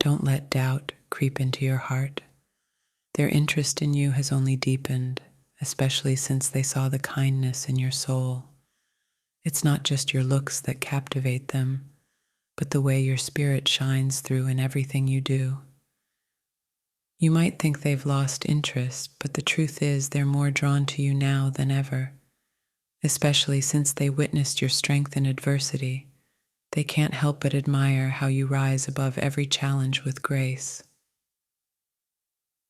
Don't let doubt creep into your heart. Their interest in you has only deepened, especially since they saw the kindness in your soul. It's not just your looks that captivate them, but the way your spirit shines through in everything you do. You might think they've lost interest, but the truth is they're more drawn to you now than ever, especially since they witnessed your strength in adversity. They can't help but admire how you rise above every challenge with grace.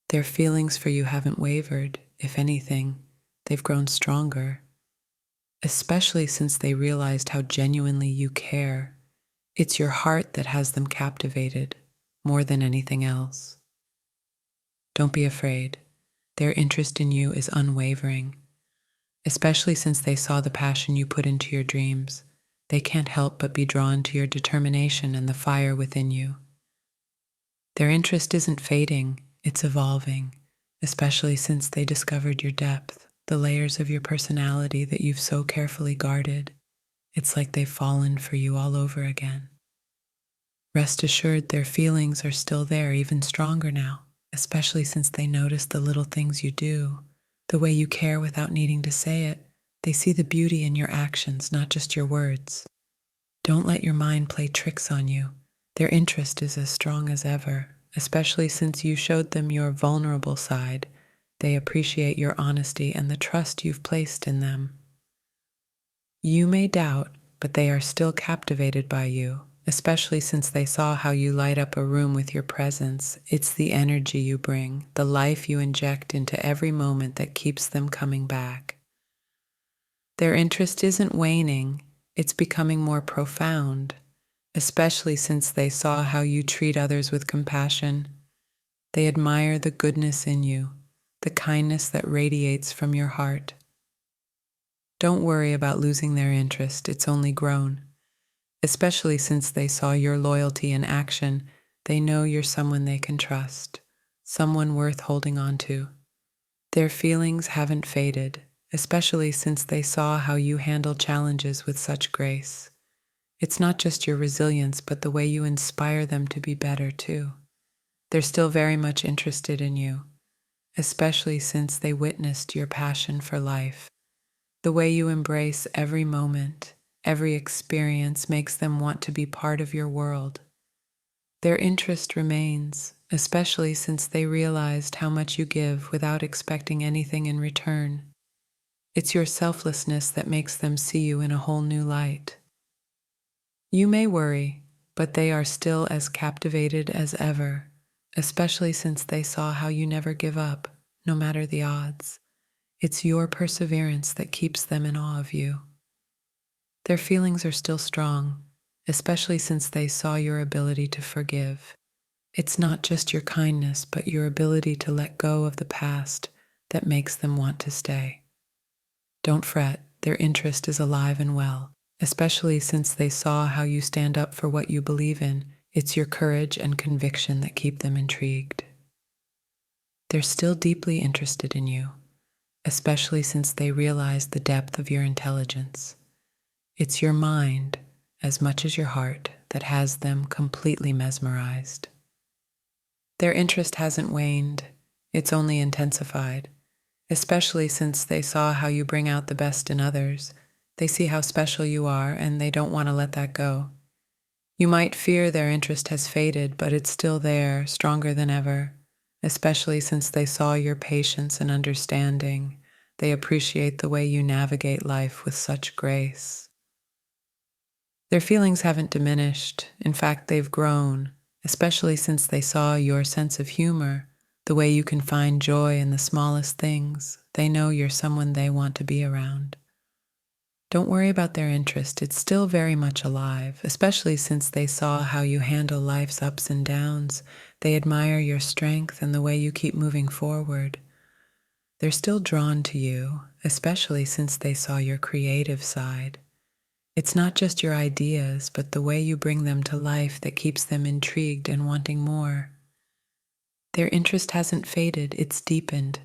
Their feelings for you haven't wavered. If anything, they've grown stronger, especially since they realized how genuinely you care. It's your heart that has them captivated more than anything else. Don't be afraid. Their interest in you is unwavering, especially since they saw the passion you put into your dreams. They can't help but be drawn to your determination and the fire within you. Their interest isn't fading, it's evolving, especially since they discovered your depth, the layers of your personality that you've so carefully guarded. It's like they've fallen for you all over again. Rest assured their feelings are still there, even stronger now, especially since they notice the little things you do, the way you care without needing to say it. They see the beauty in your actions, not just your words. Don't let your mind play tricks on you. Their interest is as strong as ever, especially since you showed them your vulnerable side. They appreciate your honesty and the trust you've placed in them. You may doubt, but they are still captivated by you, especially since they saw how you light up a room with your presence. It's the energy you bring, the life you inject into every moment that keeps them coming back. Their interest isn't waning, it's becoming more profound, especially since they saw how you treat others with compassion. They admire the goodness in you, the kindness that radiates from your heart. Don't worry about losing their interest, it's only grown. Especially since they saw your loyalty in action, they know you're someone they can trust, someone worth holding on to. Their feelings haven't faded, especially since they saw how you handle challenges with such grace. It's not just your resilience, but the way you inspire them to be better too. They're still very much interested in you, especially since they witnessed your passion for life. The way you embrace every moment, every experience makes them want to be part of your world. Their interest remains, especially since they realized how much you give without expecting anything in return. It's your selflessness that makes them see you in a whole new light. You may worry, but they are still as captivated as ever, especially since they saw how you never give up, no matter the odds. It's your perseverance that keeps them in awe of you. Their feelings are still strong, especially since they saw your ability to forgive. It's not just your kindness, but your ability to let go of the past that makes them want to stay. Don't fret, their interest is alive and well, especially since they saw how you stand up for what you believe in. It's your courage and conviction that keep them intrigued. They're still deeply interested in you, especially since they realize the depth of your intelligence. It's your mind, as much as your heart, that has them completely mesmerized. Their interest hasn't waned, it's only intensified, especially since they saw how you bring out the best in others. They see how special you are, and they don't want to let that go. You might fear their interest has faded, but it's still there, stronger than ever, especially since they saw your patience and understanding. They appreciate the way you navigate life with such grace. Their feelings haven't diminished. In fact, they've grown, especially since they saw your sense of humor, the way you can find joy in the smallest things. They know you're someone they want to be around. Don't worry about their interest. It's still very much alive, especially since they saw how you handle life's ups and downs. They admire your strength and the way you keep moving forward. They're still drawn to you, especially since they saw your creative side. It's not just your ideas, but the way you bring them to life that keeps them intrigued and wanting more. Their interest hasn't faded, it's deepened,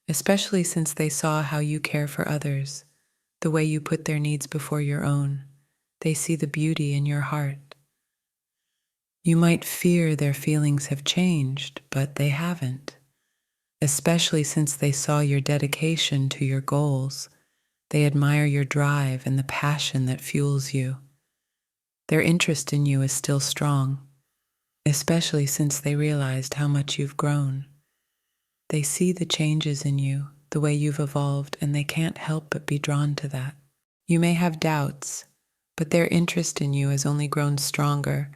especially since they saw how you care for others, the way you put their needs before your own. They see the beauty in your heart. You might fear their feelings have changed, but they haven't, especially since they saw your dedication to your goals. They admire your drive and the passion that fuels you. Their interest in you is still strong, especially since they realized how much you've grown. They see the changes in you, the way you've evolved, and they can't help but be drawn to that. You may have doubts, but their interest in you has only grown stronger,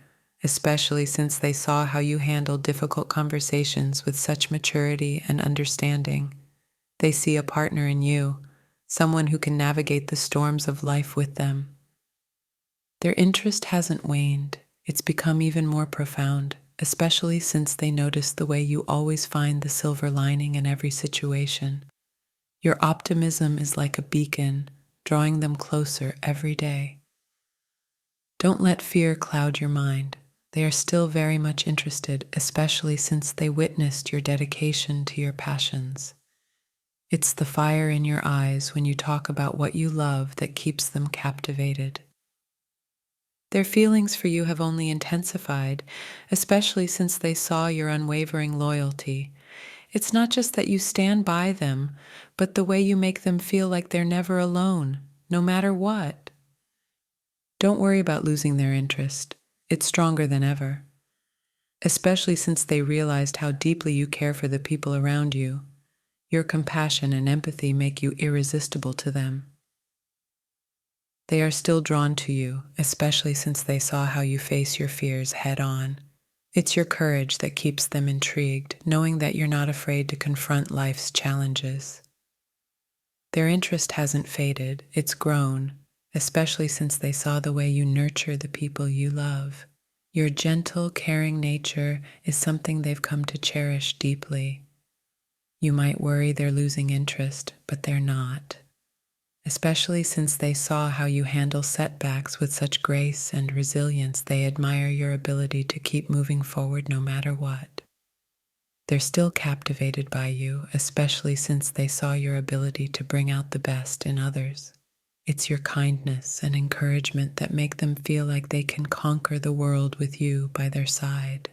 especially since they saw how you handle difficult conversations with such maturity and understanding. They see a partner in you, someone who can navigate the storms of life with them. Their interest hasn't waned, it's become even more profound, especially since they notice the way you always find the silver lining in every situation. Your optimism is like a beacon, drawing them closer every day. Don't let fear cloud your mind. They are still very much interested, especially since they witnessed your dedication to your passions. It's the fire in your eyes when you talk about what you love that keeps them captivated. Their feelings for you have only intensified, especially since they saw your unwavering loyalty. It's not just that you stand by them, but the way you make them feel like they're never alone, no matter what. Don't worry about losing their interest. It's stronger than ever, especially since they realized how deeply you care for the people around you. Your compassion and empathy make you irresistible to them. They are still drawn to you, especially since they saw how you face your fears head on. It's your courage that keeps them intrigued, knowing that you're not afraid to confront life's challenges. Their interest hasn't faded, it's grown, especially since they saw the way you nurture the people you love. Your gentle, caring nature is something they've come to cherish deeply. You might worry they're losing interest, but they're not, especially since they saw how you handle setbacks with such grace and resilience. They admire your ability to keep moving forward no matter what. They're still captivated by you, especially since they saw your ability to bring out the best in others. It's your kindness and encouragement that make them feel like they can conquer the world with you by their side.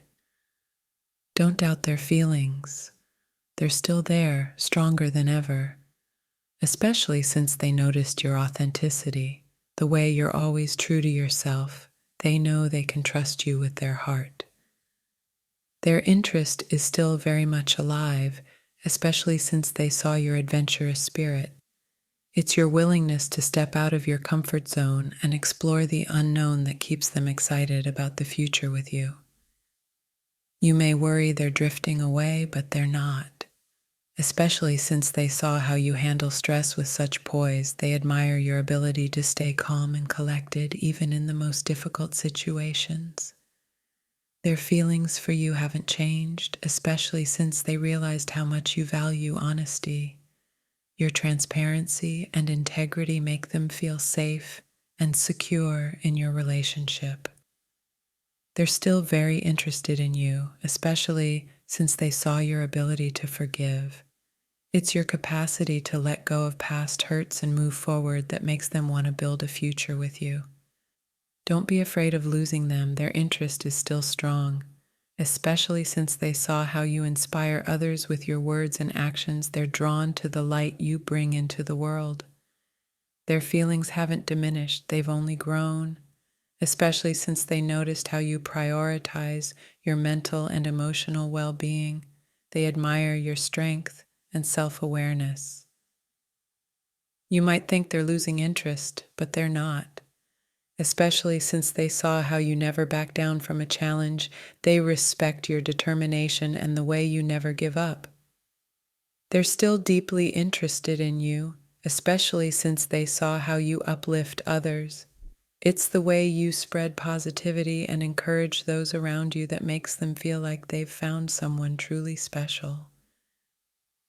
Don't doubt their feelings. They're still there, stronger than ever, especially since they noticed your authenticity, the way you're always true to yourself. They know they can trust you with their heart. Their interest is still very much alive, especially since they saw your adventurous spirit. It's your willingness to step out of your comfort zone and explore the unknown that keeps them excited about the future with you. You may worry they're drifting away, but they're not. Especially since they saw how you handle stress with such poise. They admire your ability to stay calm and collected even in the most difficult situations. Their feelings for you haven't changed, especially since they realized how much you value honesty. Your transparency and integrity make them feel safe and secure in your relationship. They're still very interested in you, especially since they saw your ability to forgive. It's your capacity to let go of past hurts and move forward that makes them want to build a future with you. Don't be afraid of losing them. Their interest is still strong, especially since they saw how you inspire others with your words and actions. They're drawn to the light you bring into the world. Their feelings haven't diminished, they've only grown, especially since they noticed how you prioritize your mental and emotional well-being. They admire your strength and self-awareness. You might think they're losing interest, but they're not, especially since they saw how you never back down from a challenge. They respect your determination and the way you never give up. They're still deeply interested in you, especially since they saw how you uplift others. It's the way you spread positivity and encourage those around you that makes them feel like they've found someone truly special.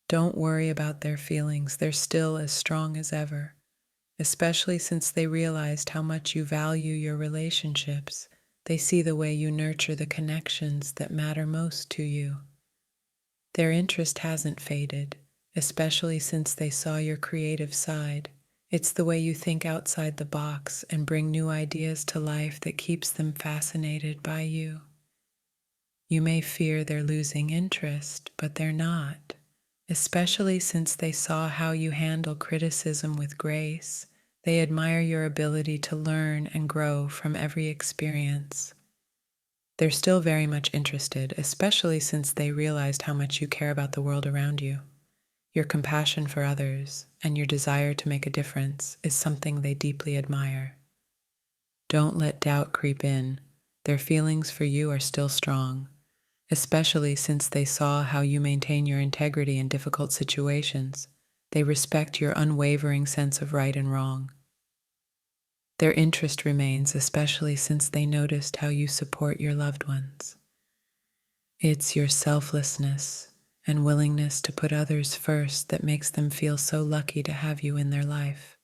Don't worry about their feelings. They're still as strong as ever, especially since they realized how much you value your relationships. They see the way you nurture the connections that matter most to you. Their interest hasn't faded, especially since they saw your creative side. It's the way you think outside the box and bring new ideas to life that keeps them fascinated by you. You may fear they're losing interest, but they're not, especially since they saw how you handle criticism with grace. They admire your ability to learn and grow from every experience. They're still very much interested, especially since they realized how much you care about the world around you. Your compassion for others and your desire to make a difference is something they deeply admire. Don't let doubt creep in. Their feelings for you are still strong, especially since they saw how you maintain your integrity in difficult situations. They respect your unwavering sense of right and wrong. Their interest remains, especially since they noticed how you support your loved ones. It's your selflessness and willingness to put others first that makes them feel so lucky to have you in their life.